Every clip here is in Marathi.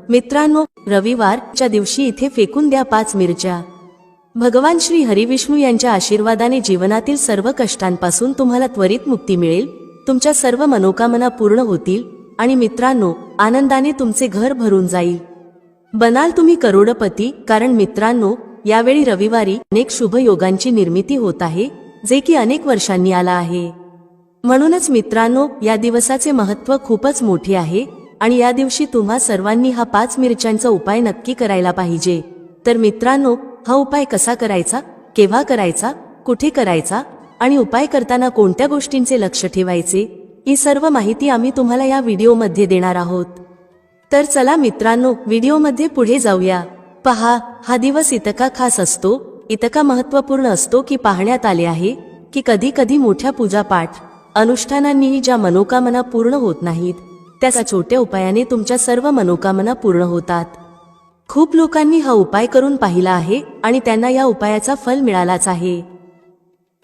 मित्रांनो, रविवारच्या दिवशी इथे फेकून द्या 5 मिरच्या। भगवान श्री हरिविष्णू यांच्या आशीर्वादाने जीवनातील सर्व कष्टांपासून तुम्हाला त्वरित मुक्ती मिळेल, तुमच्या सर्व मनोकामना पूर्ण होतील आणि मित्रांनो, आनंदाने तुमचे घर भरून जाईल। बनाल तुम्ही करोडपती, कारण मित्रांनो, यावेळी रविवारी अनेक शुभ योगांची निर्मिती होत आहे, जे की अनेक वर्षांनी आला आहे। म्हणूनच मित्रांनो, या दिवसाचे महत्त्व खूपच मोठे आहे आणि या दिवशी तुम्हा सर्वांनी हा 5 मिरच्यांचा उपाय नक्की करायला पाहिजे। तर मित्रांनो, हा उपाय कसा करायचा, केव्हा करायचा, कुठे करायचा आणि उपाय करताना कोणत्या गोष्टींचे लक्ष ठेवायचे, ही सर्व माहिती आम्ही तुम्हाला या व्हिडिओमध्ये देणार आहोत। तर चला मित्रांनो, व्हिडिओमध्ये पुढे जाऊया। पहा, हा दिवस इतका खास असतो, इतका महत्त्वपूर्ण असतो की पाहण्यात आले आहे की कधी कधी मोठ्या पूजापाठ अनुष्ठानांनीही ज्या मनोकामना पूर्ण होत नाहीत, त्या छोट्या उपायाने तुमच्या सर्व मनोकामना पूर्ण होतात। खूप लोकांनी हा उपाय करून पाहिला आहे आणि त्यांना या उपायाचा फल मिळालाच आहे।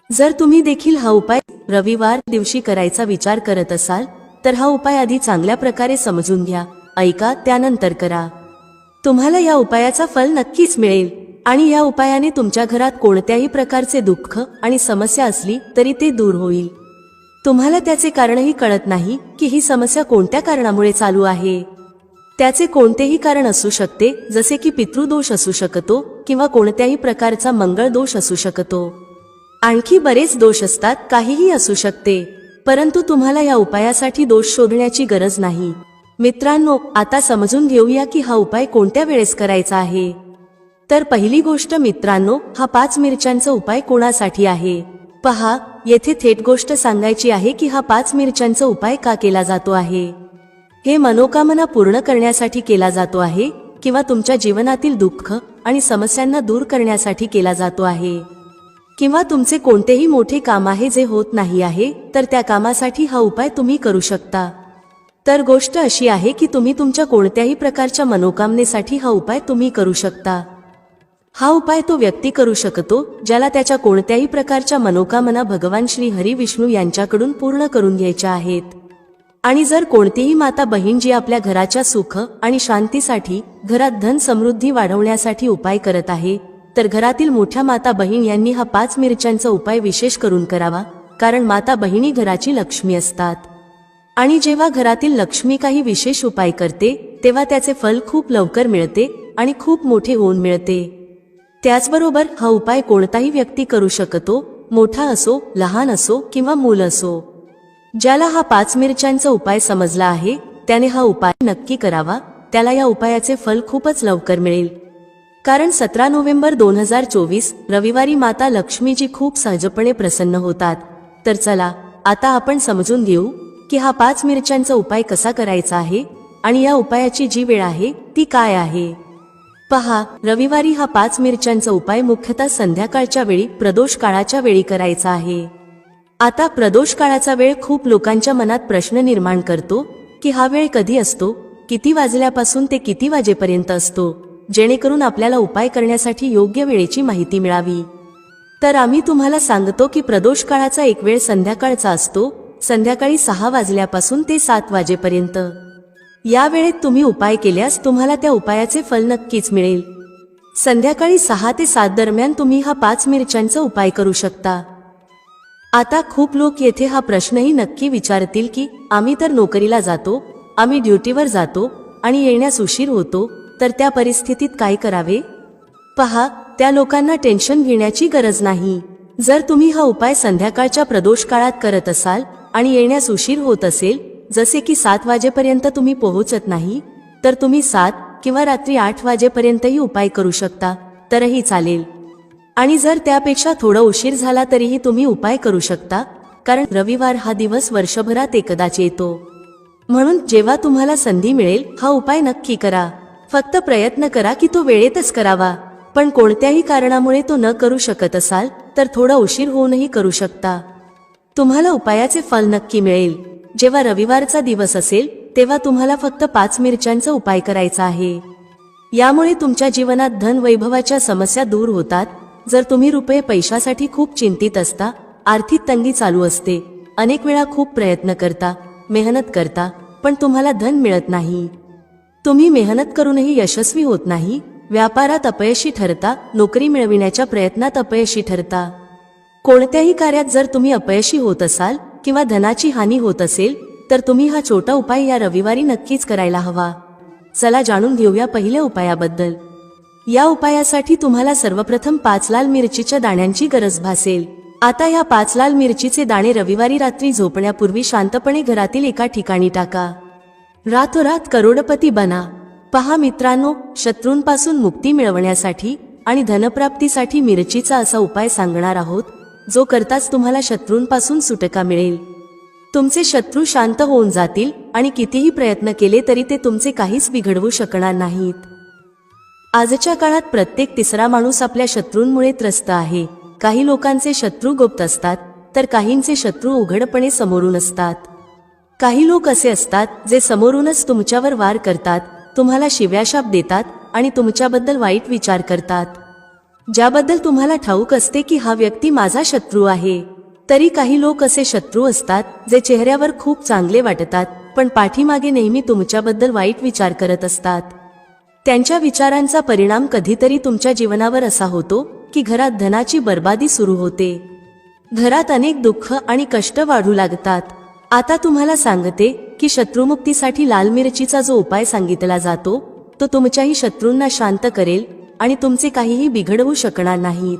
जर तुम्ही देखील हा उपाय रविवार दिवशी करायचा विचार करत असाल, तर हा उपाय आधी चांगल्या प्रकारे समजून घ्या, ऐका, त्यानंतर करा। तुम्हाला या उपायाचा फल नक्कीच मिळेल आणि या उपायाने तुमच्या घरात कोणत्याही प्रकारचे दुःख आणि समस्या असली तरी ते दूर होईल। तुम्हाला त्याचे कारणही कळत नाही की ही समस्या कोणत्या कारणामुळे चालू आहे। त्याचे कोणतेही कारण असू शकते, जसे की पितृदोष असू शकतो किंवा कोणत्याही प्रकारचा मंगळ दोष असू शकतो। आणखी बरेच दोष असतात, काहीही असू शकते, परंतु तुम्हाला या उपायासाठी दोष शोधण्याची गरज नाही। मित्रांनो, आता समजून घेऊया की हा उपाय कोणत्या वेळेस करायचा आहे। तर पहिली गोष्ट मित्रांनो, हा 5 मिरच्यांचा उपाय कोणासाठी आहे। पहा, येथे थेट गोष्ट सांगायची आहे की हा 5 मिरच्यांचा उपाय का केला जातो आहे। हे मनोकामना पूर्ण करण्यासाठी केला जातो आहे किंवा तुमच्या जीवनातील दुःख आणि समस्यांना दूर करण्यासाठी केला जातो आहे, किंवा तुमचे कोणतेही मोठे काम आहे जे होत नाही आहे, तर त्या कामासाठी हा उपाय तुम्ही करू शकता। तर गोष्ट अशी आहे की तुम्ही तुमच्या कोणत्याही प्रकारच्या मनोकामनेसाठी हा उपाय तुम्ही करू शकता। हा उपाय तो व्यक्ती करू शकतो ज्याला त्याच्या कोणत्याही प्रकारच्या मनोकामना भगवान श्री हरिविष्णू यांच्याकडून पूर्ण करून घ्यायच्या आहेत। आणि जर कोणतीही माता बहीण जी आपल्या घराच्या सुख आणि शांतीसाठी, घरात धन समृद्धी वाढवण्यासाठी उपाय करत आहे, तर घरातील मोठ्या माता बहीण यांनी हा 5 मिरच्यांचा उपाय विशेष करून करावा, कारण माता बहिणी घराची लक्ष्मी असतात आणि जेव्हा घरातील लक्ष्मी काही विशेष उपाय करते तेव्हा त्याचे फल खूप लवकर मिळते आणि खूप मोठे होऊन मिळते। त्याचबरोबर हा उपाय कोणताही व्यक्ती करू शकतो, मोठा असो, लहान असो किंवा मूल असो। ज्याला हा 5 मिरच्यांचा उपाय समजला आहे त्याने हा उपाय नक्की करावा, त्याला या उपायाचे फल खूपच लवकर मिळेल। कारण 17 नोव्हेंबर 2024 रविवारी माता लक्ष्मीजी खूप सहजपणे प्रसन्न होतात। तर चला, आता आपण समजून घेऊ की हा 5 मिरच्यांचा उपाय कसा करायचा आहे आणि या उपायाची जी वेळ आहे ती काय आहे। पहा, रविवारी हा 5 मिरच्यांचा उपाय मुख्यतः संध्याकाळच्या वेळी, प्रदोष काळाच्या वेळी करायचा आहे। आता प्रदोष काळाचा वेळ खूप लोकांच्या मनात प्रश्न निर्माण करतो की हा वेळ कधी असतो, किती वाजल्यापासून ते किती वाजेपर्यंत असतो, जेणेकरून आपल्याला उपाय करण्यासाठी योग्य वेळेची माहिती मिळावी। तर आम्ही तुम्हाला सांगतो की प्रदोष काळाचा एक वेळ संध्याकाळचा असतो, संध्याकाळी 6 वाजल्यापासून ते 7 वाजेपर्यंत। या वेळेत तुम्ही उपाय केल्यास तुम्हाला त्या उपायाचे फल नक्कीच मिळेल। संध्याकाळी 6 ते 7 दरम्यान तुम्ही हा 5 मिरच्यांचा उपाय करू शकता। आता खूप लोक येथे हा प्रश्नही नक्की विचारतील की आम्ही तर नोकरीला जातो, आम्ही ड्युटीवर जातो आणि येण्यास उशीर होतो, तर त्या परिस्थितीत काय करावे। पहा, त्या लोकांना टेन्शन घेण्याची गरज नाही। जर तुम्ही हा उपाय संध्याकाळच्या प्रदोष काळात करत असाल आणि येण्यास उशीर होत असेल, जसे की 7 वाजेपर्यंत तुम्ही पोहोचत नाही, तर तुम्ही 7 किंवा रात्री 8 वाजेपर्यंतही उपाय करू शकता, तरही चालेल। आणि जर त्यापेक्षा थोडा उशीर झाला तरीही तुम्ही उपाय करू शकता, कारण रविवार हा दिवस वर्षभरात एकदाच येतो। म्हणून जेव्हा तुम्हाला संधी मिळेल हा उपाय नक्की करा। फक्त प्रयत्न करा की तो वेळेतच करावा, पण कोणत्याही कारणामुळे तो न करू शकत असाल तर थोडा उशीर होऊनही करू शकता। तुम्हाला उपायाचे फल नक्की मिळेल। जेव्हा रविवारचा दिवस असेल तेव्हा तुम्हाला फक्त 5 मिरच्यांचा उपाय करायचा आहे। यामुळे तुमच्या जीवनात धन वैभवाच्या समस्या दूर होतात। जर तुम्ही रुपये पैशासाठी खूप चिंतित असता, आर्थिक तंगी चालू असते, अनेक वेळा खूप प्रयत्न करता, मेहनत करता, पण तुम्हाला धन मिळत नाही, तुम्ही मेहनत करूनही यशस्वी होत नाही, व्यापारात अपयशी ठरता, नोकरी मिळविण्याच्या प्रयत्नात अपयशी ठरता. कोणत्याही कार्यात जर तुम्ही अपयशी होत असाल किंवा धनाची हानी होत असेल तर तुम्ही हा छोटा उपाय या रविवारी नक्कीच करायला हवा. चला जाणून घेऊया पहिल्या उपायाबद्दल. या उपायासाठी तुम्हाला सर्वप्रथम 5 लाल मिरचीच्या दाण्यांची गरज भासेल. आता या 5 लाल मिरचीचे दाणे रविवारी रात्री झोपण्यापूर्वी शांतपणे घरातील एका ठिकाणी टाका. रातोरात करोडपती बना. पहा मित्रांनो, शत्रूंपासून मुक्ती मिळवण्यासाठी आणि धनप्राप्तीसाठी मिरचीचा असा उपाय सांगणार आहोत जो करताच तुम्हाला शत्रूंपासून सुटका मिळेल. तुमचे शत्रू शांत होऊन जातील आणि कितीही प्रयत्न केले तरी ते तुमचे काहीच बिघडवू शकणार नाहीत. आजच्या काळात प्रत्येक तिसरा माणूस आपल्या शत्रूंमुळे त्रस्त आहे. काही लोकांचे शत्रू गुप्त असतात तर काहींचे शत्रू उघडपणे समोरून असतात. काही लोक असे असतात जे समोरूनच तुमच्यावर वार करतात, तुम्हाला शिव्याशाप देतात आणि तुमच्याबद्दल वाईट विचार करतात, ज्याबद्दल तुम्हाला ठाऊक असते की हा व्यक्ती माझा शत्रू आहे. तरी काही लोक असे शत्रू असतात जे चेहऱ्यावर खूप चांगले वाटतात पण पाठीमागे नेहमी तुमच्याबद्दल वाईट विचार करत असतात. त्यांच्या विचारांचा परिणाम कधीतरी तुमच्या जीवनावर असा होतो की घरात धनाची बर्बादी सुरू होते. घरात अनेक दुःख आणि कष्ट वाढू लागतात. आता तुम्हाला सांगते की शत्रुमुक्तीसाठी लाल मिरचीचा जो उपाय सांगितला जातो तो तुमच्याही शत्रूंना शांत करेल आणि तुमचे काहीही बिघडवू शकणार नाहीत.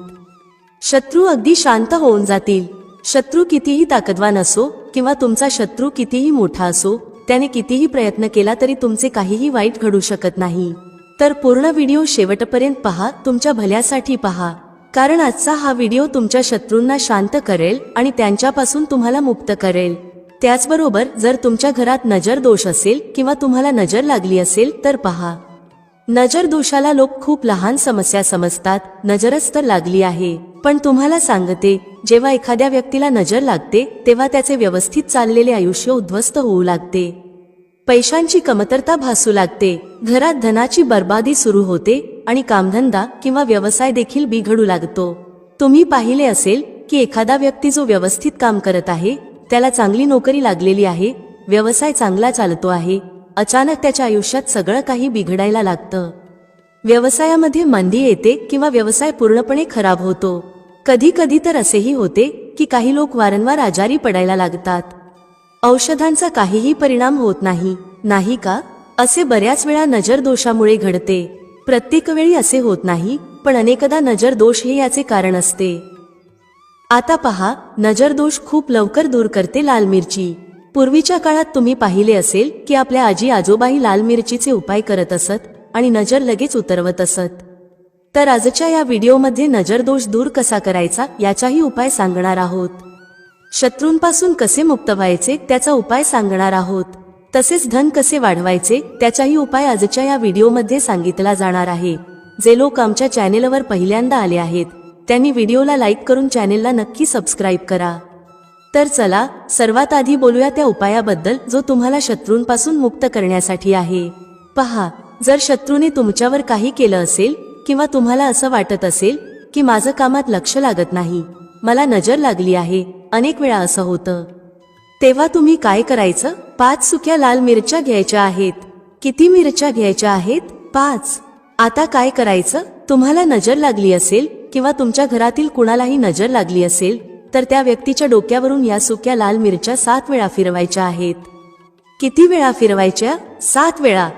शत्रू अगदी शांत होऊन जातील. शत्रू कितीही ताकदवान असो किंवा तुमचा शत्रू कितीही मोठा असो, त्याने कितीही प्रयत्न केला तरी तुमचे काहीही वाईट घडू शकत नाही. तर पूर्ण व्हिडिओ शेवटपर्यंत पहा, तुमच्या भल्यासाठी पहा, कारण आजचा हा व्हिडिओ तुमच्या शत्रूंना शांत करेल आणि त्यांच्यापासून तुम्हाला मुक्त करेल. त्याचबरोबर जर तुमच्या घरात नजर दोष असेल किंवा तुम्हाला नजर लागली असेल तर पहा. नजर दोषाला लोक खूप लहान समस्या समजतात, नजरच तर लागली आहे. पण तुम्हाला सांगते, जेव्हा एखाद्या व्यक्तीला नजर लागते तेव्हा त्याचे व्यवस्थित चाललेले आयुष्य उद्ध्वस्त होऊ लागते. पैशांची कमतरता भासू लागते, घरात धनाची बर्बादी सुरू होते आणि कामधंदा किंवा व्यवसाय देखील बिघडू लागतो. तुम्ही पाहिले असेल की एखादा व्यक्ती जो व्यवस्थित काम करत आहे, त्याला चांगली नोकरी लागलेली आहे, व्यवसाय चांगला चालतो आहे, अचानक त्याच्या आयुष्यात सगळं काही बिघडायला लागतं. व्यवसायामध्ये मंदी येते किंवा व्यवसाय पूर्णपणे खराब होतो. कधी कधी तर असेही होते की काही लोक वारंवार आजारी पडायला लागतात. औषधांचा काहीही परिणाम होत नाही, नाही का? असे बऱ्याच वेळा नजर दोषामुळे घडते. प्रत्येक वेळी असे होत नाही, पण अनेकदा नजर दोष हे याचे कारण असते. आता पहा, नजर दोष खूप लवकर दूर करते लाल मिरची. पूर्वीच्या काळात तुम्ही पाहिले असेल की आपल्या आजी आजोबाही लाल मिरचीचे उपाय करत असत आणि नजर लगेच उतरवत असत. तर आजच्या या व्हिडिओमध्ये नजर दोष दूर कसा करायचा याचाही उपाय सांगणार आहोत. शत्रूंपासून कसे मुक्त व्हायचे त्याचा उपाय सांगणार आहोत. तसेच धन कसे वाढवायचे त्याचाही उपाय आजच्या या व्हिडिओमध्ये सांगितला जाणार आहे. जे लोक आमच्या चॅनेलवर पहिल्यांदा आले आहेत त्यांनी व्हिडिओला लाईक करून चॅनेलला नक्की सबस्क्राईब करा. तर चला सर्वात आधी बोलूया त्या उपायाबद्दल जो तुम्हाला शत्रूंपासून मुक्त करण्यासाठी आहे. पहा, जर शत्रूने तुमच्यावर काही केलं असेल किंवा तुम्हाला असं वाटत असेल की माझं कामात लक्ष लागत नाही, मला नजर लागली आहे, अनेक वेळा असं होतं, तेव्हा तुम्ही काय करायचं? 5 सुक्या लाल मिरच्या घ्यायच्या आहेत. किती मिरच्या घ्यायच्या आहेत? 5. आता काय करायचं? तुम्हाला नजर लागली असेल किंवा तुमच्या घरातील कुणालाही नजर लागली असेल तर त्या व्यक्तीच्या डोक्यावरून या सुक्या लाल मिरच्या 7 वेळा फिरवायच्या आहेत. किती वेळा फिरवायच्या? 7 वेळा.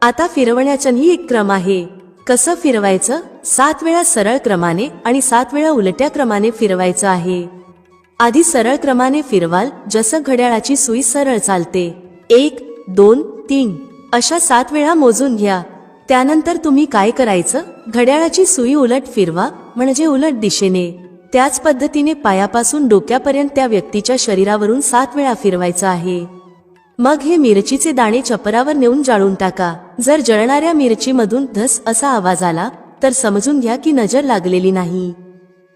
आता फिरवण्याचाही एक क्रम आहे. कसं फिरवायचं? 7 वेळा सरळ क्रमाने आणि 7 वेळा उलट्या क्रमाने फिरवायचं आहे. आधी सरळ क्रमाने फिरवाल, जसं घड्याळाची सुई सरळ चालते. 1, 2, 3 अशा 7 वेळा मोजून घ्या. त्यानंतर तुम्ही काय करायचं? घड्याळाची सुई उलट फिरवा, म्हणजे उलट दिशेने. त्याच पद्धतीने पायापासून डोक्यापर्यंत त्या व्यक्तीच्या शरीरावरून 7 वेळा फिरवायचं आहे. मग हे मिरचीचे दाणे चपरावर नेऊन जाळून टाका. जर जळणाऱ्या मिरचीमधून धस असा आवाज आला तर समजून घ्या की नजर लागलेली नाही,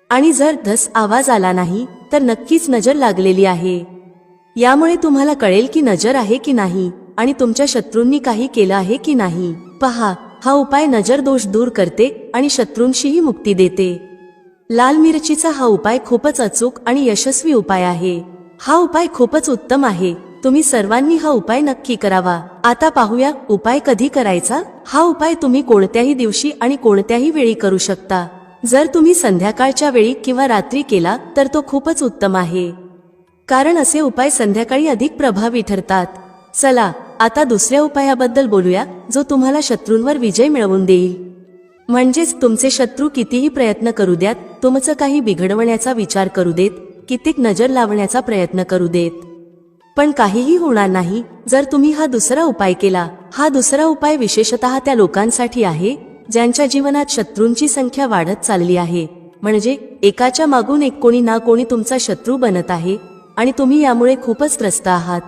आणि जर धस आवाज आला नाही तर नक्कीच नजर लागलेली आहे. यामुळे तुम्हाला कळेल की नजर आहे की नाही आणि तुमच्या शत्रूंनी काही केलं आहे की नाही. पहा, हा उपाय नजर दोष दूर करते आणि शत्रूंशीही मुक्ती देते. लाल मिरचीचा हा उपाय खूपच अचूक आणि यशस्वी उपाय आहे. हा उपाय खूपच उत्तम आहे. तुम्ही सर्वांनी हा उपाय नक्की करावा। आता पाहूया उपाय कधी करायचा। हा उपाय तुम्ही कोणत्याही दिवशी आणि कोणत्याही वेळी करू शकता। जर तुम्ही संध्याकाळच्या वेळी किंवा रात्री केला तर तो खूपच उत्तम आहे, कारण असे उपाय संध्याकाळी अधिक प्रभावी ठरतात। चला आता दुसऱ्या उपायाबद्दल बोलूया, जो तुम्हाला शत्रूंवर विजय मिळवून देईल। म्हणजेच तुमचे शत्रू कितीही प्रयत्न करू द्यात, तुमचं काही बिघडवण्याचा विचार करू देत, कित्येक नजर लावण्याचा प्रयत्न करू देत, पण काहीही होणार नाही जर तुम्ही हा दुसरा उपाय केला। हा दुसरा उपाय विशेषतः त्या लोकांसाठी आहे ज्यांच्या जीवनात शत्रूंची संख्या वाढत चालली आहे, म्हणजे एकाच्या मागून एक कोणी ना कोणी तुमचा शत्रू बनत आहे आणि तुम्ही यामुळे खूपच त्रस्त आहात।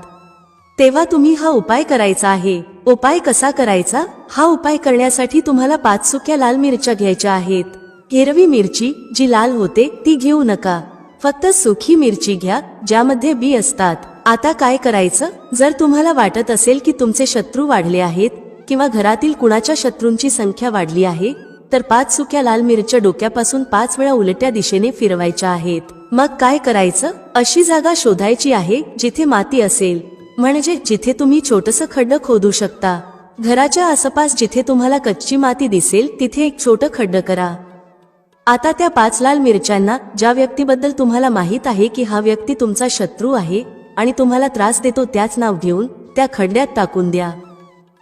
तेव्हा तुम्ही हा उपाय करायचा आहे। उपाय कसा करायचा? हा उपाय करण्यासाठी तुम्हाला 5 सुक्या लाल मिरच्या घ्यायच्या आहेत। हिरवी मिरची जी लाल होते ती घेऊ नका, फक्त सुकी मिरची घ्या ज्यामध्ये बी असतात। आता काय करायचं? जर तुम्हाला वाटत असेल की तुमचे शत्रू वाढले आहेत किंवा घरातील कुणाच्या शत्रूंची संख्या वाढली आहे, तर 5 सुक्या लाल मिरच्या डोक्यापासून 5 वेळा उलट्या दिशेने फिरवायच्या आहेत। मग काय करायचं? अशी जागा शोधायची आहे जिथे माती असेल, म्हणजे जिथे तुम्ही छोटंसं खड्ड खोदू शकता। घराच्या आसपास जिथे तुम्हाला कच्ची माती दिसेल तिथे एक छोटं खड्ड करा। आता त्या 5 लाल मिरच्यांना ज्या व्यक्तीबद्दल तुम्हाला माहित आहे की हा व्यक्ती तुमचा शत्रू आहे आणि तुम्हाला त्रास देतो त्याच नाव घेऊन त्या खड्ड्यात टाकून द्या।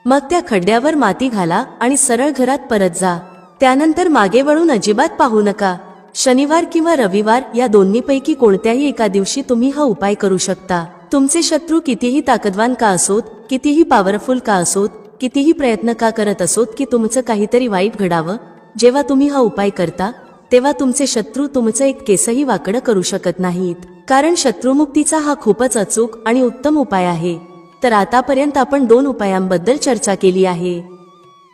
मग त्या खड्ड्यावर माती घाला आणि सरळ घरात परत जा। त्यानंतर मागे वळून अजिबात पाहू नका। शनिवार किंवा रविवार या दोन्हीपैकी कोणत्याही एका दिवशी तुम्ही हा उपाय करू शकता। तुमचे शत्रू कितीही ताकदवान का असोत, कितीही पॉवरफुल का असोत, कितीही प्रयत्न का करत असोत की तुमचं काहीतरी वाईट घडावं, जेव्हा तुम्ही हा उपाय करता तेव्हा तुमचे शत्रू तुमचं एक केसही वाकडं करू शकत नाहीत, कारण शत्रुमुक्तीचा हा खूपच अचूक आणि उत्तम उपाय आहे। तर आतापर्यंत आपण 2 उपायांबद्दल चर्चा केली आहे।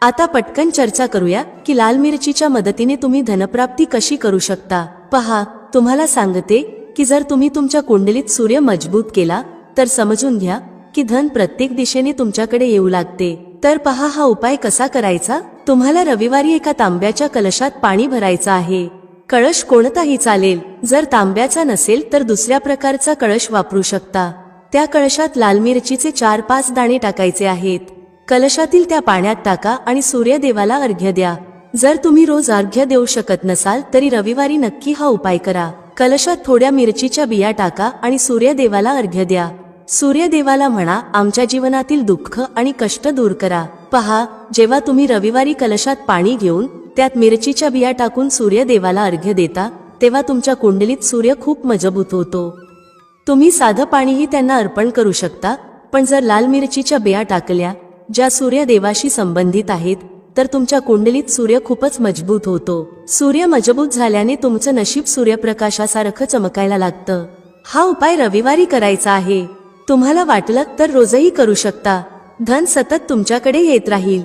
आता पटकन चर्चा करूया की लाल मिरचीच्या मदतीने तुम्ही धनप्राप्ती कशी करू शकता। पहा, तुम्हाला सांगते की जर तुम्ही तुमच्या कुंडलीत सूर्य मजबूत केला तर समजून घ्या की धन प्रत्येक दिशेने तुमच्याकडे येऊ लागते। तर पहा हा उपाय कसा करायचा। तुम्हाला रविवारी एका तांब्याच्या कलशात पाणी भरायचं आहे। कळश कोणताही चालेल, जर तांब्याचा नसेल तर दुसऱ्या प्रकारचा कळश वापरू शकता। त्या कळशात लाल मिरचीचे 4-5 दाणे टाकायचे आहेत। कलशातील त्या पाण्यात टाका आणि सूर्यदेवाला अर्घ्य द्या। जर तुम्ही रोज अर्घ्य देऊ शकत नसाल तरी रविवारी नक्की हा उपाय करा। कलशात थोड्या मिरचीच्या बिया टाका आणि सूर्यदेवाला अर्घ्य द्या। सूर्यदेवाला म्हणा, आमच्या जीवनातील दुःख आणि कष्ट दूर करा। पहा, जेव्हा तुम्ही रविवारी कलशात पाणी घेऊन त्यात मिरचीच्या बिया टाकून सूर्यदेवाला अर्घ्य देता तेव्हा तुमच्या कुंडलीत सूर्य खूप मजबूत होतो। तुम्ही साधं पाणीही त्यांना अर्पण करू शकता, पण जर लाल मिरचीच्या बिया टाकल्या ज्या सूर्यदेवाशी संबंधित आहेत तर तुमच्या कुंडलीत सूर्य खूपच मजबूत होतो। सूर्य मजबूत झाल्याने तुमचं नशीब सूर्यप्रकाशासारखं चमकायला लागतं। हा उपाय रविवारी करायचा आहे। तुम्हाला वाटलं तर रोजही करू शकता। धन सतत तुमच्याकडे येत राहील।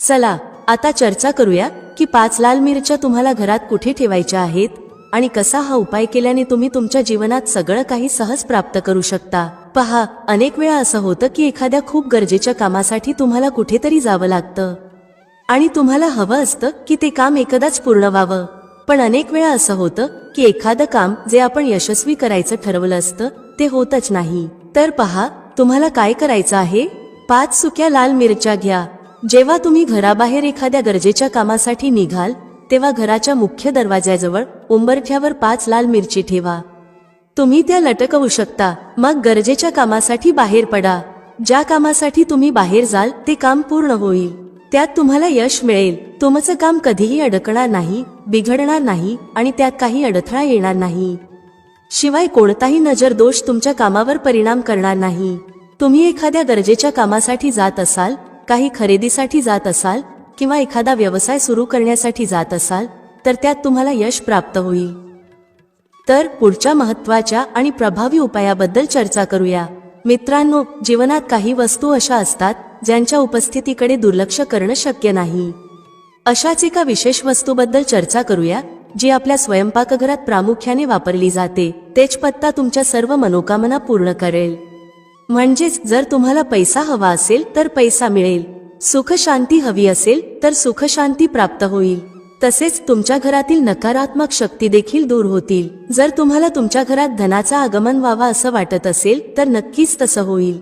चला आता चर्चा करूया की 5 लाल मिरच्या तुम्हाला घरात कुठे ठेवायच्या आहेत आणि कसा हा उपाय केल्याने तुम्ही तुमच्या जीवनात सगळं काही सहज प्राप्त करू शकता। पहा, अनेक वेळा असं होतं की एखाद्या खूप गरजेच्या कामासाठी तुम्हाला कुठेतरी जावं लागतं आणि तुम्हाला हवं असतं की ते काम एकदाच पूर्ण व्हावं, पण अनेक वेळा असं होतं की एखादं काम जे आपण यशस्वी करायचं ठरवलं असतं ते होतच नाही। तर पहा, तुम्हाला काय करायचं आहे। 5 सुक्या लाल मिरच्या घ्या। जेव्हा तुम्ही घराबाहेर एखाद्या गरजेच्या कामासाठी निघाल तेव्हा घराच्या मुख्य दरवाजाजवळ उंबरठ्यावर 5 लाल मिरची ठेवा। तुम्ही त्या लटकवू शकता। मग गरजेच्या कामासाठी बाहेर पडा। ज्या कामासाठी तुम्ही बाहेर जाल ते काम पूर्ण होईल, त्यात तुम्हाला यश मिळेल। तुमचं काम कधीही अडकणार नाही, बिघडणार नाही आणि त्यात काही अडथळा येणार नाही। शिवाय कोणताही नजर दोष तुमच्या कामावर परिणाम करणार नाही। तुम्ही एखाद्या गरजेच्या कामासाठी जात असाल, काही खरेदीसाठी जात असाल किंवा एखादा व्यवसाय सुरू करण्यासाठी जात असाल तर त्यात तुम्हाला यश प्राप्त होईल। तर पुढच्या महत्त्वाच्या आणि प्रभावी उपायाबद्दल चर्चा करूया। मित्रांनो, जीवनात काही वस्तू अशा असतात ज्यांच्या उपस्थितीकडे दुर्लक्ष करणं शक्य नाही। अशाच एका विशेष वस्तूबद्दल चर्चा करूया जी आपल्या स्वयंपाकघरात प्रामुख्याने वापरली जाते। तेच पत्ता तुमच्या सर्व मनोकामना पूर्ण करेल। म्हणजेच जर तुम्हाला पैसा हवा असेल तर पैसा मिळेल, सुख शांती हवी असेल तर सुख शांती प्राप्त होईल। तसेच तुमच्या घरातील नकारात्मक शक्ती देखील दूर होतील. जर तुम्हाला तुमच्या घरात धनाचा आगमन व्हावा असं वाटत असेल तर नक्कीच तसं होईल.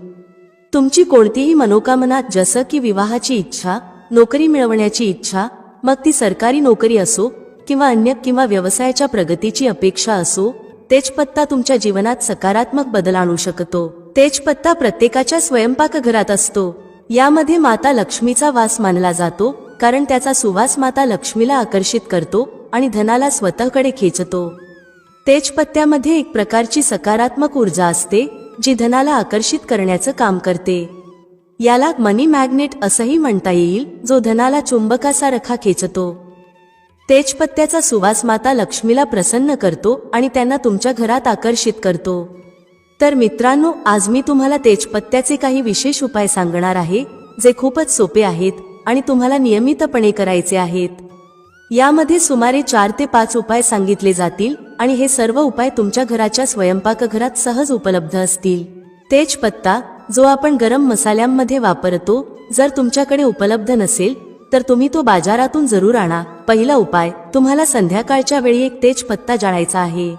तुमची कोणतीही मनोकामना, जसं की विवाहाची इच्छा, नोकरी मिळवण्याची इच्छा, मग ती सरकारी नोकरी असो किंवा अन्य किंवा व्यवसायाच्या प्रगतीची अपेक्षा असो, तेजपत्ता तुमच्या जीवनात सकारात्मक बदल आणू शकतो. तेजपत्ता प्रत्येकाच्या स्वयंपाकघरात असतो. यामध्ये माता लक्ष्मीचा वास मानला जातो, कारण त्याचा सुवास माता लक्ष्मीला आकर्षित करतो आणि धनाला स्वतःकडे खेचतो. तेजपत्त्यामध्ये एक प्रकारची सकारात्मक ऊर्जा असते, जी धनाला आकर्षित करण्याचं काम करते. याला मनी मॅग्नेट असंही म्हणता येईल, जो धनाला चुंबकासारखा खेचतो. तेजपत्त्याचा सुवास माता लक्ष्मीला प्रसन्न करतो आणि त्यांना तुमच्या घरात आकर्षित करतो. तर मित्रांनो, आज मी तुम्हाला तेजपत्त्याचे काही विशेष उपाय सांगणार आहे, जे खूपच सोपे आहेत आणि तुम्हाला नियमितपणे करायचे आहेत. यामध्ये सुमारे 4 ते 5 उपाय सांगितले जातील आणि हे सर्व उपाय तुमच्या घराच्या स्वयंपाकघरात सहज उपलब्ध असतील. तेजपत्ता, जो आपण गरम मसाल्यांमध्ये वापरतो, जर तुमच्याकडे उपलब्ध नसेल तर तुम्ही तो बाजारातून जरूर आणा. पहिला उपाय, तुम्हाला संध्याकाळच्या वेळी एक तेजपत्ता जाळायचा आहे.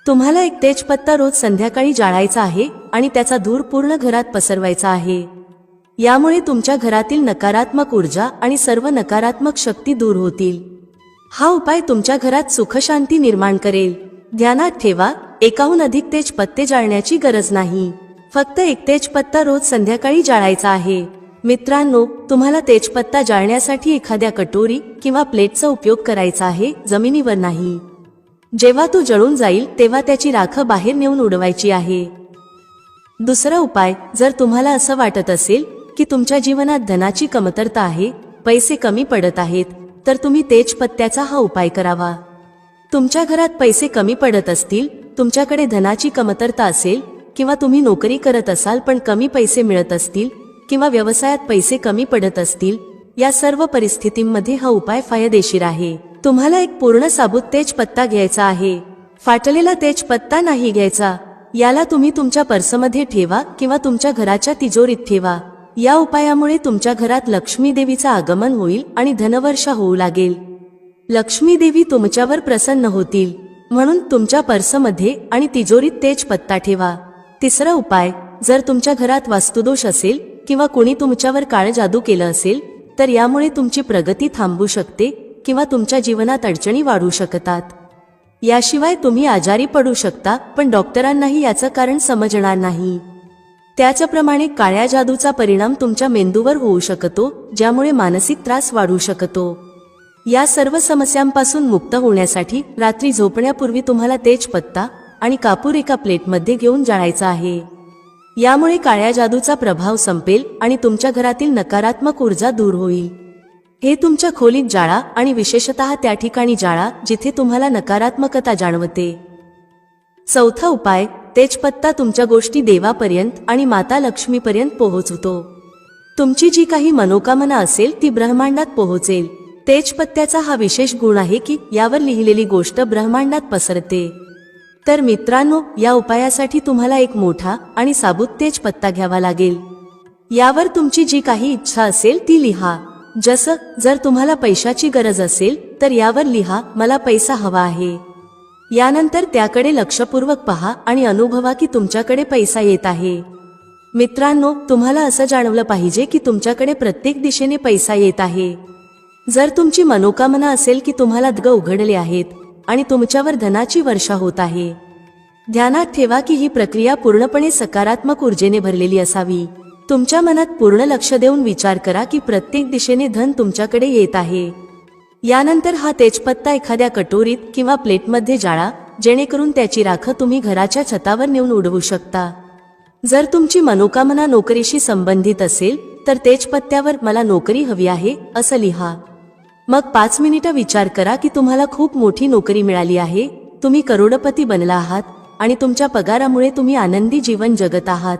तुम्हाला एक तेजपत्ता रोज संध्याकाळी जाळायचा आहे आणि त्याचा धूर पूर्ण घरात पसरवायचा आहे. यामुळे तुमच्या घरातील नकारात्मक ऊर्जा आणि सर्व नकारात्मक शक्ती दूर होतील. हा उपाय तुमच्या घरात सुखशांती निर्माण करेल. ध्यानात ठेवा, एकाहून अधिक तेजपत्ते जाळण्याची गरज नाही. फक्त एक तेजपत्ता रोज संध्याकाळी जाळायचा आहे. मित्रांनो, तुम्हाला तेजपत्ता जाळण्यासाठी एखाद्या कटोरी किंवा प्लेटचा उपयोग करायचा आहे, जमिनीवर नाही. जेव्हा तो जळून जाईल तेव्हा त्याची राख बाहेर नेऊन उडवायची आहे. दुसरा उपाय, जर तुम्हाला असं वाटत असेल की तुमच्या जीवनात धनाची कमतरता आहे, पैसे कमी पडत आहेत, तर तुम्ही तेजपत्त्याचा हा उपाय करावा. तुमच्या घरात पैसे कमी पडत असतील, तुमच्याकडे धनाची कमतरता असेल किंवा तुम्ही नोकरी करत असाल पण कमी पैसे मिळत असतील किंवा व्यवसायात पैसे कमी पडत असतील, या सर्व परिस्थितींमध्ये हा उपाय फायदेशीर आहे. तुम्हाला एक पूर्ण साबूत तेजपत्ता घ्यायचा आहे. फाटलेला तेजपत्ता नाही घ्यायचा. याला तुम्ही तुमच्या पर्समध्ये ठेवा किंवा तुमच्या घराच्या तिजोरीत ठेवा. या उपायामुळे तुमच्या घरात लक्ष्मी देवीचा आगमन होईल आणि धनवर्षा होऊ लागेल. लक्ष्मी देवी तुमच्यावर प्रसन्न होतील, म्हणून तुमच्या पर्समध्ये आणि तिजोरीत तेजपत्ता ठेवा. तिसरा उपाय, जर तुमच्या घरात वास्तुदोष असेल किंवा कोणी तुमच्यावर काळ जादू केलं असेल, तर यामुळे तुमची प्रगती थांबू शकते किंवा तुमच्या जीवनात अडचणी वाढू शकतात. याशिवाय तुम्ही आजारी पडू शकता, पण डॉक्टरांनाही याचं कारण समजणार नाही. त्याचप्रमाणे काळ्या जादूचा परिणाम तुमच्या मेंदूवर होऊ शकतो, ज्यामुळे मानसिक त्रास वाढू शकतो. या सर्व समस्यांपासून मुक्त होण्यासाठी रात्री झोपण्यापूर्वी तुम्हाला तेजपत्ता आणि कापूर एका प्लेटमध्ये घेऊन जाळायचा आहे. यामुळे काळ्या जादूचा प्रभाव संपेल आणि तुमच्या घरातील नकारात्मक ऊर्जा दूर होईल. हे तुमच्या खोलीत जाळा आणि विशेषतः त्या ठिकाणी जाळा जिथे तुम्हाला नकारात्मकता जाणवते. चौथा उपाय, तेजपत्ता तुमच्या गोष्टी देवापर्यंत आणि माता लक्ष्मीपर्यंत पोहोचवतो. तुमची जी काही मनोकामना असेल ती ब्रह्मांडात पोहोचेल. तेजपत्त्याचा हा विशेष गुण आहे की यावर लिहिलेली गोष्ट ब्रह्मांडात पसरते. तर मित्रांनो, या उपायासाठी तुम्हाला एक मोठा आणि साबूत तेजपत्ता घ्यावा लागेल. यावर तुमची जी काही इच्छा असेल ती लिहा. जर तुम्हाला पैशाची गरज असेल तर यावर लिहा, मला पैसा हवा आहे. यानंतर त्याकडे लक्षपूर्वक पहा आणि अनुभवा की तुमच्याकडे पैसा येत आहे. मित्रांनो, तुम्हाला असं जाणवलं पाहिजे की तुमच्याकडे प्रत्येक दिशेने पैसा येत आहे. जर तुमची मनोकामना असेल की तुम्हाला द्वार उघडले आहेत आणि तुमच्यावर धनाची वर्षा होत आहे, ध्यानात ठेवा की ही प्रक्रिया पूर्णपणे सकारात्मक ऊर्जेने भरलेली असावी. तुमच्या मनात पूर्ण लक्ष देऊन विचार करा की प्रत्येक दिशेने धन तुमच्याकडे येत आहे. यानंतर हा तेजपत्ता एखाद्या कटोरीत किंवा प्लेटमध्ये जाळा, जेणेकरून त्याची राख तुम्ही घराच्या छतावर नेऊन उडवू शकता. जर तुमची मनोकामना नोकरीशी संबंधित असेल तर तेजपत्त्यावर मला नोकरी हवी आहे असं लिहा. मग 5 मिनिटं विचार करा की तुम्हाला खूप मोठी नोकरी मिळाली आहे, तुम्ही करोडपती बनला आहात आणि तुमच्या पगारामुळे तुम्ही आनंदी जीवन जगत आहात.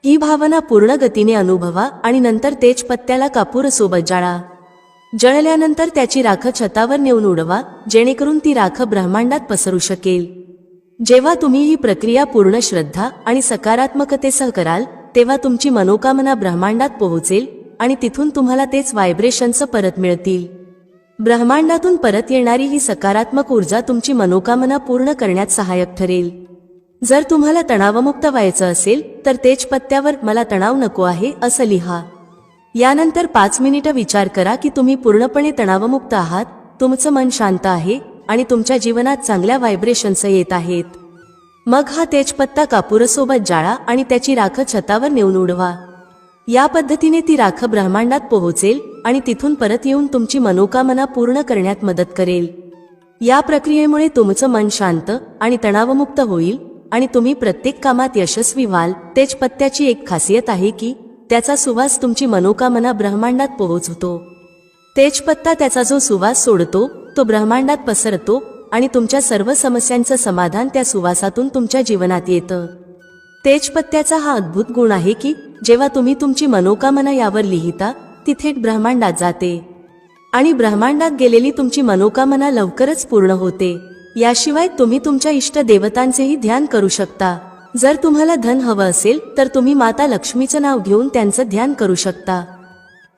ही भावना पूर्ण गतीने अनुभवा आणि नंतर तेजपत्त्याला कापूरसोबत जाळा. जळल्यानंतर त्याची राख छतावर नेऊन उडवा, जेणेकरून ती राख ब्रह्मांडात पसरू शकेल. जेव्हा तुम्ही ही प्रक्रिया पूर्ण श्रद्धा आणि सकारात्मकतेसह कराल, तेव्हा तुमची मनोकामना ब्रह्मांडात पोहोचेल आणि तिथून तुम्हाला तेच व्हायब्रेशन्स परत मिळतील. ब्रह्मांडातून परत येणारी ही सकारात्मक ऊर्जा तुमची मनोकामना पूर्ण करण्यात सहाय्यक ठरेल. जर तुम्हाला तणावमुक्त व्हायचं असेल तर तेजपत्त्यावर मला तणाव नको आहे असं लिहा. यानंतर 5 मिनिटं विचार करा की तुम्ही पूर्णपणे तणावमुक्त आहात, तुमचं मन शांत आहे आणि तुमच्या जीवनात चांगल्या व्हायब्रेशन्स येत आहेत. मग हा तेजपत्ता कापूरसोबत जाळा आणि त्याची राख छतावर नेऊन उडवा. या पद्धतीने ती राख ब्रह्मांडात पोहोचेल आणि तिथून परत येऊन तुमची मनोकामना पूर्ण करण्यात मदत करेल. या प्रक्रियेमुळे तुमचं मन शांत आणि तणावमुक्त होईल आणि तुम्ही प्रत्येक कामात यशस्वी व्हाल. तेजपत्त्याची एक खासियत आहे की त्याचा सुवास तुमची मनोकामना ब्रह्मांडात पोहोचवतो. तेजपत्ता त्याचा जो सुवास सोडतो तो ब्रह्मांडात पसरतो आणि तुमच्या सर्व समस्यांचं समाधान त्या सुवासातून तुमच्या जीवनात येतं. तेजपत्त्याचा हा अद्भुत गुण आहे की जेव्हा तुम्ही तुमची मनोकामना यावर लिहिता ती थेट ब्रह्मांडात जाते आणि ब्रह्मांडात गेलेली तुमची मनोकामना लवकरच पूर्ण होते. याशिवाय तुम्ही तुमच्या इष्ट देवतांचेही ध्यान करू शकता. जर तुम्हाला धन हवं असेल तर तुम्ही माता लक्ष्मीचं नाव घेऊन त्यांचं ध्यान करू शकता.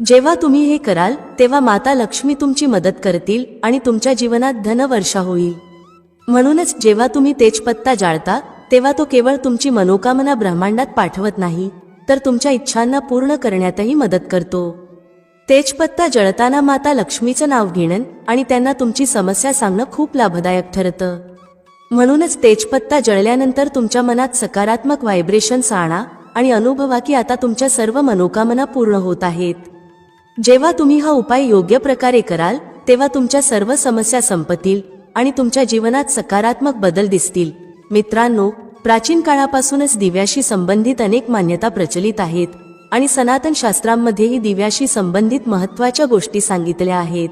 जेव्हा तुम्ही हे कराल तेव्हा माता लक्ष्मी तुमची मदत करतील आणि तुमच्या जीवनात धनवर्षा होईल. म्हणूनच जेव्हा तुम्ही तेजपत्ता जाळता तेव्हा तो केवळ तुमची मनोकामना ब्रह्मांडात पाठवत नाही तर तुमच्या इच्छांना पूर्ण करण्यातही मदत करतो. तेजपत्ता जळताना माता लक्ष्मीचं नाव घेणं आणि त्यांना तुमची समस्या सांगणं खूप लाभदायक ठरतं. म्हणूनच तेजपत्ता जळल्यानंतर तुमच्या मनात सकारात्मक व्हायब्रेशन्स आणा आणि अनुभवा की आता तुमच्या सर्व मनोकामना पूर्ण होत आहेत. जेव्हा तुम्ही हा उपाय योग्य प्रकारे कराल तेव्हा तुमच्या सर्व समस्या संपतील आणि तुमच्या जीवनात सकारात्मक बदल दिसतील. मित्रांनो, प्राचीन काळापासूनच दिव्याशी संबंधित अनेक मान्यता प्रचलित आहेत आणि सनातन शास्त्रांमध्येही दिव्याशी संबंधित महत्त्वाच्या गोष्टी सांगितल्या आहेत.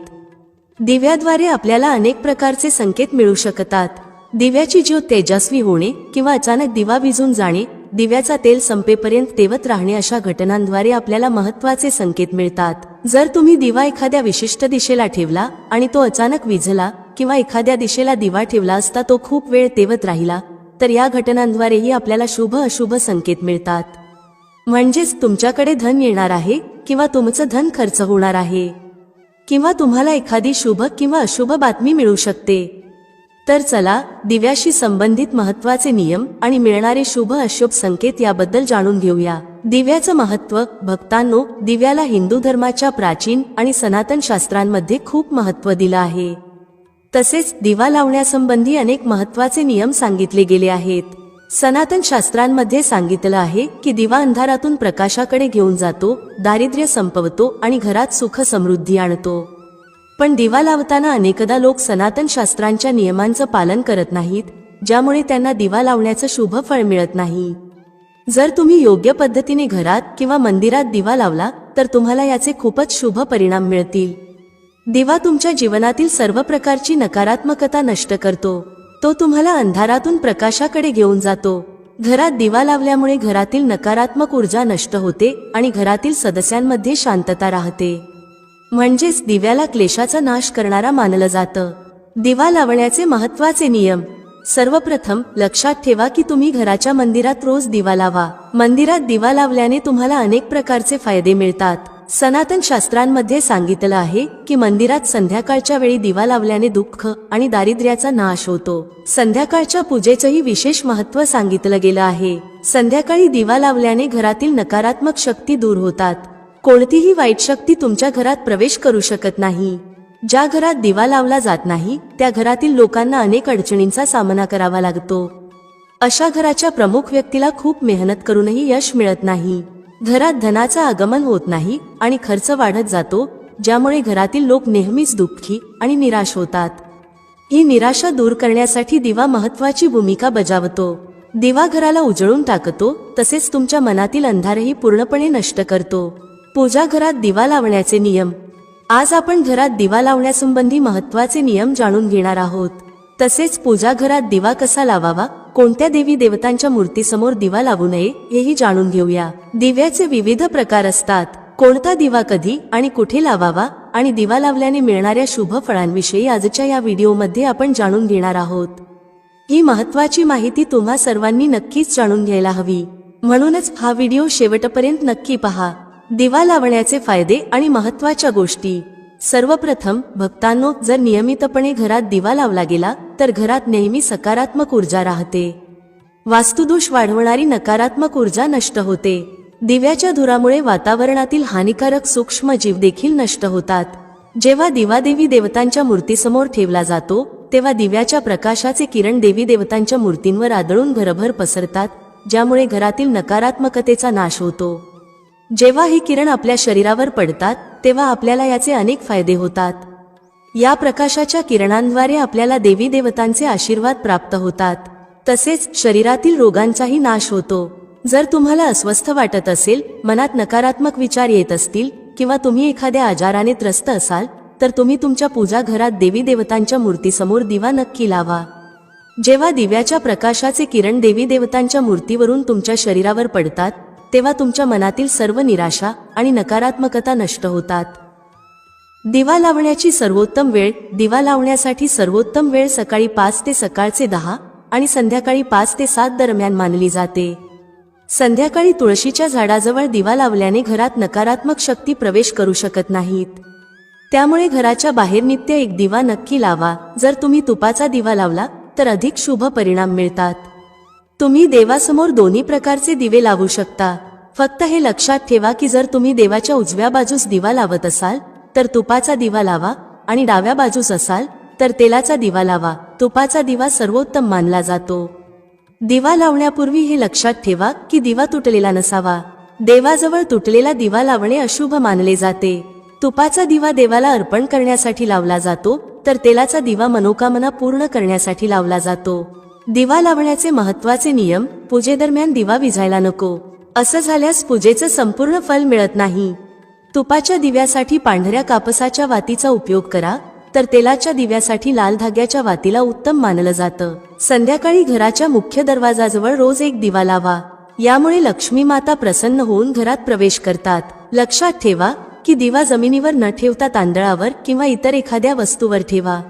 दिव्याद्वारे आपल्याला अनेक प्रकारचे संकेत मिळू शकतात. दिव्याची ज्योत तेजस्वी होणे किंवा अचानक दिवा विझून जाणे, दिव्याचा तेल संपेपर्यंत तेवत राहणे अशा घटनांद्वारे आपल्याला महत्त्वाचे संकेत मिळतात. जर तुम्ही दिवा एखाद्या विशिष्ट दिशेला ठेवला आणि तो अचानक विझला किंवा एखाद्या दिशेला दिवा ठेवला असता तो खूप वेळ तेवत राहिला तर या घटनांद्वारेही आपल्याला शुभ अशुभ संकेत मिळतात. म्हणजेच तुमच्याकडे धन येणार आहे किंवा तुमचं धन खर्च होणार आहे किंवा तुम्हाला एखादी शुभ किंवा अशुभ बातमी मिळू शकते. तर चला दिव्याशी संबंधित महत्त्वाचे नियम आणि मिळणारे शुभ अशुभ संकेत याबद्दल जाणून घेऊया. दिव्याचं महत्त्व. भक्तांनो, दिव्याला हिंदू धर्माच्या प्राचीन आणि सनातन शास्त्रांमध्ये खूप महत्त्व दिलं आहे. तसेच दिवा लावण्यासंबंधी अनेक महत्त्वाचे नियम सांगितले गेले आहेत. सनातन शास्त्रांमध्ये सांगितलं आहे की दिवा अंधारातून प्रकाशाकडे घेऊन जातो, दारिद्र्य संपवतो आणि घरात सुख समृद्धी आणतो. पण दिवा लावताना अनेकदा लोक सनातन शास्त्रांच्या नियमांचं पालन करत नाहीत, ज्यामुळे त्यांना दिवा लावण्याचं शुभ फळ मिळत नाही. जर तुम्ही योग्य पद्धतीने घरात किंवा मंदिरात दिवा लावला तर तुम्हाला याचे खूपच शुभ परिणाम मिळतील. दिवा तुमच्या जीवनातील सर्व प्रकारची नकारात्मकता नष्ट करतो. तो तुम्हाला अंधारातून प्रकाशाकडे घेऊन जातो. घरात दिवा लावल्यामुळे घरातील नकारात्मक ऊर्जा नष्ट होते आणि घरातील सदस्यांमध्ये शांतता राहते. म्हणजेच दिव्याला क्लेशाचा नाश करणारा मानलं जातं. दिवा लावण्याचे महत्त्वाचे नियम. सर्वप्रथम लक्षात ठेवा की तुम्ही घराच्या मंदिरात रोज दिवा लावा. मंदिरात दिवा लावल्याने तुम्हाला अनेक प्रकारचे फायदे मिळतात. सनातन शास्त्रांमध्ये सांगितलं आहे की मंदिरात संध्याकाळच्या वेळी दिवा लावल्याने दुःख आणि दारिद्र्याचा नाश होतो. संध्याकाळच्या पूजेचंही विशेष महत्त्व सांगितलं गेलं आहे. संध्याकाळी दिवा लावल्याने घरातील नकारात्मक शक्ती दूर होतात. कोणतीही वाईट शक्ती तुमच्या घरात प्रवेश करू शकत नाही. ज्या घरात दिवा लावला जात नाही त्या घरातील लोकांना अनेक अडचणींचा सामना करावा लागतो. अशा घराच्या प्रमुख व्यक्तीला खूप मेहनत करूनही यश मिळत नाही. घरात धनाचं आगमन होत नाही आणि खर्च वाढत जातो, ज्यामुळे घरातील लोक नेहमीच दुःखी आणि निराश होतात. ही निराशा दूर करण्यासाठी दिवा महत्त्वाची भूमिका बजावतो. दिवा घराला उजळून टाकतो, तसेच तुमच्या मनातील अंधारही पूर्णपणे नष्ट करतो. पूजा घरात दिवा लावण्याचे नियम. आज आपण घरात दिवा लावण्यासंबंधी महत्त्वाचे नियम जाणून घेणार आहोत. तसेच पूजा घरात दिवा कसा लावावा, कोणत्या देवी देवतांच्या मूर्तीसमोर दिवा लावू नये हेही जाणून घेऊया. दिव्याचे विविध प्रकार असतात. कोणता दिवा कधी आणि कुठे लावावा आणि दिवा लावल्याने मिळणाऱ्या शुभ फळांविषयी आजच्या या व्हिडिओमध्ये आपण जाणून घेणार आहोत. ही महत्त्वाची माहिती तुम्हा सर्वांनी नक्कीच जाणून घ्यायला हवी. म्हणूनच हा व्हिडिओ शेवटपर्यंत नक्की पहा. दिवा लावण्याचे फायदे आणि महत्त्वाच्या गोष्टी. सर्वप्रथम भक्तांनो, जर नियमितपणे घरात दिवा लावला गेला तर घरात नेहमी सकारात्मक ऊर्जा राहते. वास्तुदोष वाढवणारी नकारात्मक ऊर्जा नष्ट होते. दिव्याच्या धुरामुळे वातावरणातील हानिकारक सूक्ष्म जीव देखील नष्ट होतात. जेव्हा दिवा देवी देवतांच्या मूर्तीसमोर ठेवला जातो तेव्हा दिव्याच्या प्रकाशाचे किरण देवी देवतांच्या मूर्तींवर आदळून घरभर पसरतात, ज्यामुळे घरातील नकारात्मकतेचा नाश होतो. जेव्हा हे किरण आपल्या शरीरावर पडतात तेव्हा आपल्याला याचे अनेक फायदे होतात. या प्रकाशाच्या किरणांद्वारे आपल्याला देवी देवतांचे आशीर्वाद प्राप्त होतात. तसेच शरीरातील रोगांचाही नाश होतो. जर तुम्हाला अस्वस्थ वाटत असेल, मनात नकारात्मक विचार येत असतील किंवा तुम्ही एखाद्या आजाराने त्रस्त असाल तर तुम्ही तुमच्या पूजा घरात देवी देवतांच्या मूर्तीसमोर दिवा नक्की लावा. जेव्हा दिव्याच्या प्रकाशाचे किरण देवी देवतांच्या मूर्तीवरून तुमच्या शरीरावर पडतात तेव्हा तुमच्या मनातील सर्व निराशा आणि नकारात्मकता नष्ट होतात. दिवा लावण्याची सर्वोत्तम वेळ. दिवा लावण्यासाठी सर्वोत्तम वेळ सकाळी 5 ते सकाळचे 10 आणि संध्याकाळी 5 ते 7 दरम्यान मानली जाते. संध्याकाळी तुळशीच्या झाडाजवळ दिवा लावल्याने घरात नकारात्मक शक्ती प्रवेश करू शकत नाहीत. त्यामुळे घराच्या बाहेर नित्य एक दिवा नक्की लावा. जर तुम्ही तुपाचा दिवा लावला तर अधिक शुभ परिणाम मिळतात. तुम्ही देवासमोर दोन्ही प्रकारचे दिवे लावू शकता. फक्त हे लक्षात ठेवा की जर तुम्ही देवाच्या उजव्या बाजूस दिवा लावत असाल तर तुपाचा दिवा लावा आणि डाव्या बाजूस असाल तर तेलाचा दिवा लावा. तुपाचा दिवा सर्वोत्तम मानला जातो. दिवा लावण्यापूर्वी हे लक्षात ठेवा की दिवा तुटलेला नसावा. देवाजवळ तुटलेला दिवा लावणे अशुभ मानले जाते. तुपाचा दिवा देवाला अर्पण करण्यासाठी लावला जातो तर तेलाचा दिवा मनोकामना पूर्ण करण्यासाठी लावला जातो. दिवा लावण्याचे महत्त्वाचे नियम. पूजेदरम्यान दिवा विझायला नको. असं झाल्यास पूजेचं संपूर्ण फल मिळत नाही. तुपाच्या दिव्यासाठी पांढऱ्या कापसाच्या वातीचा उपयोग करा, तर तेलाच्या दिव्यासाठी लाल धाग्याच्या वातीला उत्तम मानलं जातं. संध्याकाळी घराच्या मुख्य दरवाजाजवळ रोज एक दिवा लावा. यामुळे लक्ष्मी माता प्रसन्न होऊन घरात प्रवेश करतात. लक्षात ठेवा की दिवा जमिनीवर न ठेवता तांदळावर किंवा इतर एखाद्या वस्तूवर ठेवा.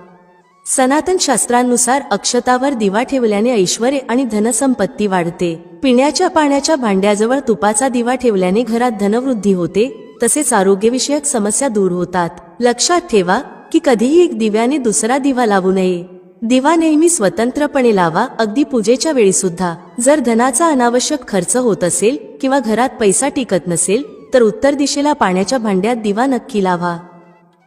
सनातन शास्त्रानुसार अक्षतावर दिवा ठेवल्याने ऐश्वर्य आणि धनसंपत्ती वाढते. पिण्याच्या पाण्याच्या भांड्याजवळ तुपाचा दिवा ठेवल्याने घरात धनवृद्धी होते, तसेच आरोग्यविषयक समस्या दूर होतात. लक्षात ठेवा की कधीही एक दिव्याने दुसरा दिवा लावू नये. दिवा नेहमी स्वतंत्रपणे लावा, अगदी पूजेच्या वेळी सुद्धा. जर धनाचा अनावश्यक खर्च होत असेल किंवा घरात पैसा टिकत नसेल तर उत्तर दिशेला पाण्याच्या भांड्यात दिवा नक्की लावा.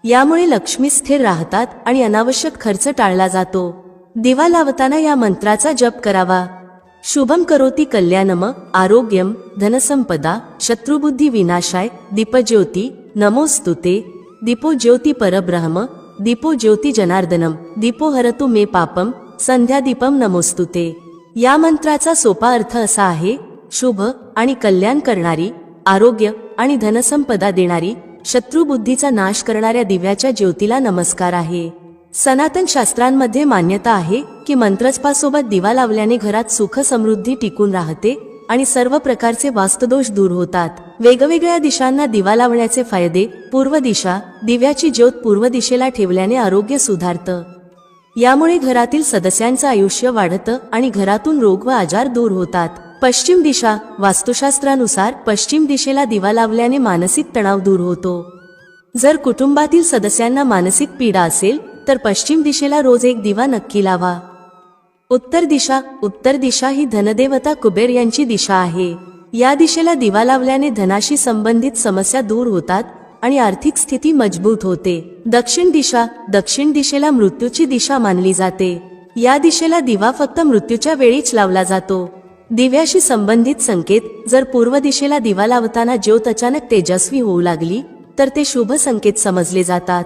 यामुळे लक्ष्मी स्थिर राहतात आणि अनावश्यक खर्च टाळला जातो. दिवा लावताना या मंत्राचा जप करावा. शुभम करोति कल्याणम, आरोग्यम, धनसंपदा, शत्रुबुद्धी विनाशाय, दीपज्योती नमोस्तुते, दीपो ज्योती परब्रह्म, दीपो ज्योती जनार्दनम, दीपो हरतु मे पापम, संध्या दीपम नमोस्तुते. या मंत्राचा सोपा अर्थ असा आहे: शुभ आणि कल्याण करणारी, आरोग्य आणि धनसंपदा देणारी, शत्रुबुद्धीचा नाश करणाऱ्या दिव्याच्या ज्योतीला नमस्कार आहे. सनातन शास्त्रांमध्ये मान्यता आहे की मंत्रजपासोबत दिवा लावल्याने घरात सुख समृद्धी टिकून राहते आणि सर्व प्रकारचे वास्तुदोष दूर होतात. वेगवेगळ्या दिशांना दिवा लावण्याचे फायदे. पूर्व दिशा. दिव्याची ज्योत पूर्व दिशेला ठेवल्याने आरोग्य सुधारतं. यामुळे घरातील सदस्यांचं आयुष्य वाढतं आणि घरातून रोग व आजार दूर होतात. पश्चिम दिशा. वास्तुशास्त्रानुसार पश्चिम दिशेला दिवा लावल्याने मानसिक तणाव दूर होतो. जर कुटुंबातील सदस्यांना मानसिक पीडा असेल तर पश्चिम दिशेला रोज एक दिवा नक्की लावा. उत्तर दिशा. उत्तर दिशा ही धनदेवता कुबेर यांची दिशा आहे. या दिशेला दिवा लावल्याने धनाशी संबंधित समस्या दूर होतात आणि आर्थिक स्थिती मजबूत होते. दक्षिण दिशा. दक्षिण दिशेला मृत्यूची दिशा मानली जाते. या दिशेला दिवा फक्त मृत्यूच्या वेळीच लावला जातो. दिव्याशी संबंधित संकेत. जर पूर्व दिशेला दिवा लावताना ज्योत अचानक तेजस्वी होऊ लागली तर ते शुभ संकेत समजले जातात.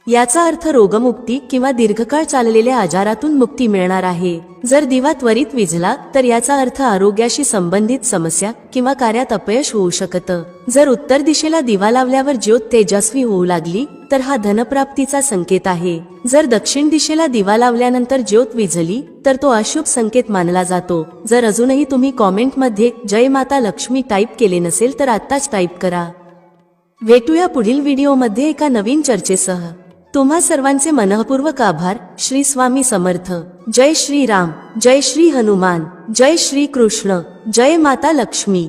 याचा अर्थ रोगमुक्ती किंवा दीर्घकाळ चाललेल्या आजारातून मुक्ती मिळणार आहे. जर दिवा त्वरित विझला तर याचा अर्थ आरोग्याशी संबंधित समस्या किंवा कार्यात अपयश होऊ शकतं. जर उत्तर दिशेला दिवा लावल्यावर ज्योत तेजस्वी होऊ लागली तर हा धनप्राप्तीचा संकेत आहे. जर दक्षिण दिशेला दिवा लावल्यानंतर ज्योत विझली तर तो अशुभ संकेत मानला जातो. जर अजूनही तुम्ही कॉमेंटमध्ये जय माता लक्ष्मी टाईप केले नसेल तर आत्ताच टाईप करा. भेटूया पुढील व्हिडिओमध्ये एका नवीन चर्चेसह. तुम्हा सर्वांचे मनःपूर्वक आभार. श्री स्वामी समर्थ. जय श्री राम, जय श्री हनुमान, जय श्री कृष्ण, जय माता लक्ष्मी.